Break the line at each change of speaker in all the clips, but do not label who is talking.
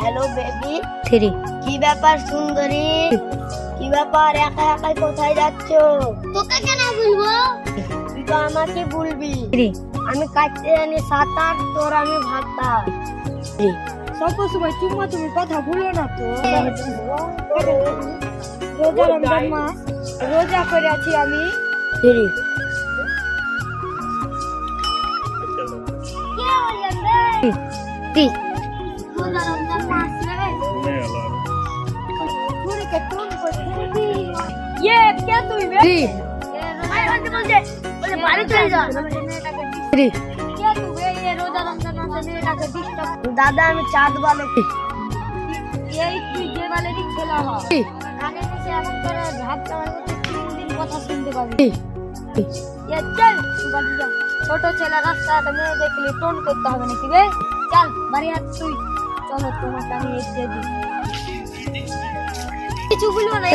Hello baby. কি ব্যাপার সুন্দরী? কি ব্যাপার একা একাই কোথায় যাচ্ছ?
তোকে কেন বলবো?
তুই তো আমাকে বলবি। আমি কাটতে জানি সাঁতার, তোর আমি ভাতা।
সব সময় চুম্মা তুমি কথা ভুলো না তো। রোজা রমজান মাস, রোজা করে আছি আমি।
কি বললেন রে? রোজা রমজান মাস রে।
ঘুরে কোন করছিস? ये क्या तू बे?
বলে বাড়ি চলে যা।
क्या तू बे? ये रोजा रमजान मास मेয়েটাকে ডিস্টার্ব।
দাদা আমি চাঁদ বলে।
এই তুই যে বালেরই ছেলা হ। কানে নিচে এমন করে ভাবতে পারবো তুই 3 দিন কথা শুনতে পাবি। ये चल तू বাড়ি যা। ছোট ছেলে রাস্তাতে মেয়ে দেখলে টোন করতে হবে নাকি বে? চল বাড়ি আয় তুই। চলো তোমাকে আমি এগিয়ে দিই।
কিছু বলবো না।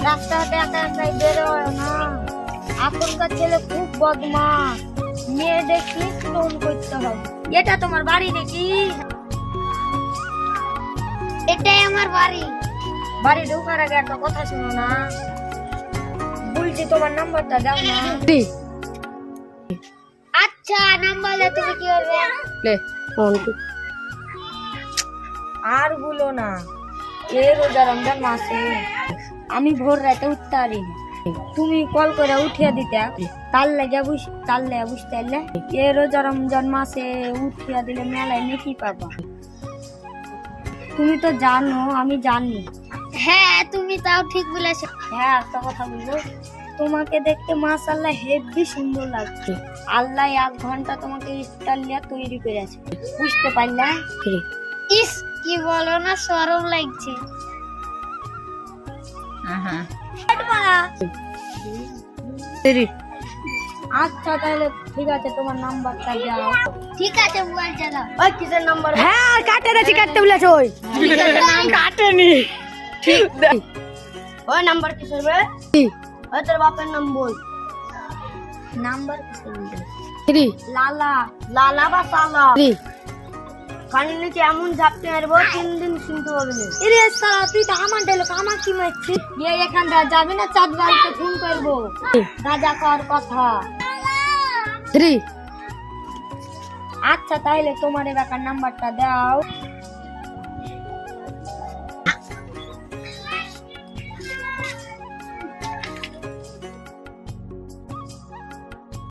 রাস্তাতে একা একাই বেরোয় না। এখনকার ছেলে খুব বদমাশ। মেয়ে দেখি টোন করতে হবে। এটা তোমার বাড়ি নাকি?
এটাই আমার বাড়ি।
বাড়ি ঢোকার আগে একটা কথা শোনো না। বলছি তোমার নাম্বারটা দাও না।
আচ্ছা নাম্বার লে তুমি কি করবে?
লে ফোন আর বলো না। এই রোজা রমজান মাসে আমি ভোর রাতে উঠতে পারি না। তুমি কল করে উঠিয়ে দিতে তার লেগে বুঝতে পারলে এই রোজা রমজান মাসে উঠিয়ে দিলে মেলায় নাকি পাবা। তুমি তো জানো আমি জানি।
হ্যাঁ তুমি তাও ঠিক বলেছো।
হ্যাঁ একটা কথা বলবো, তোমাকে দেখতে মাশাআল্লাহ হেভি সুন্দর লাগছে। আল্লাহ 1 ঘন্টা তোমাকে ইফতার লিয়া তৈরি করেছে, বুঝতে পারলে?
ইস কি বলো না, শরম লাগছে।
আচ্ছা তাহলে ঠিক আছে, তোমার নাম্বারটা দাও।
ঠিক আছে মোবাইল চালাও।
ওই কিসের নাম্বার?
হ্যাঁ কাটে বলেছ। ওই কাটেনি।
ওই নাম্বার কিসের বে? ওই তোর বাপের নাম বল।
নাম্বার লালা
লালা বা সালা? কানে নিচে এমন ঝাপতে মারবো 3 দিন শুনতে পাবি না।
এরে সালা তুই তো আমার ডায়লগ আমার কি মারছিস? এখান থেকে যাবি না, চাঁদ বাড়িতে ফোন করবো। রাজা কর কথা। আচ্ছা তাহলে তোমার এবার নাম্বারটা দাও।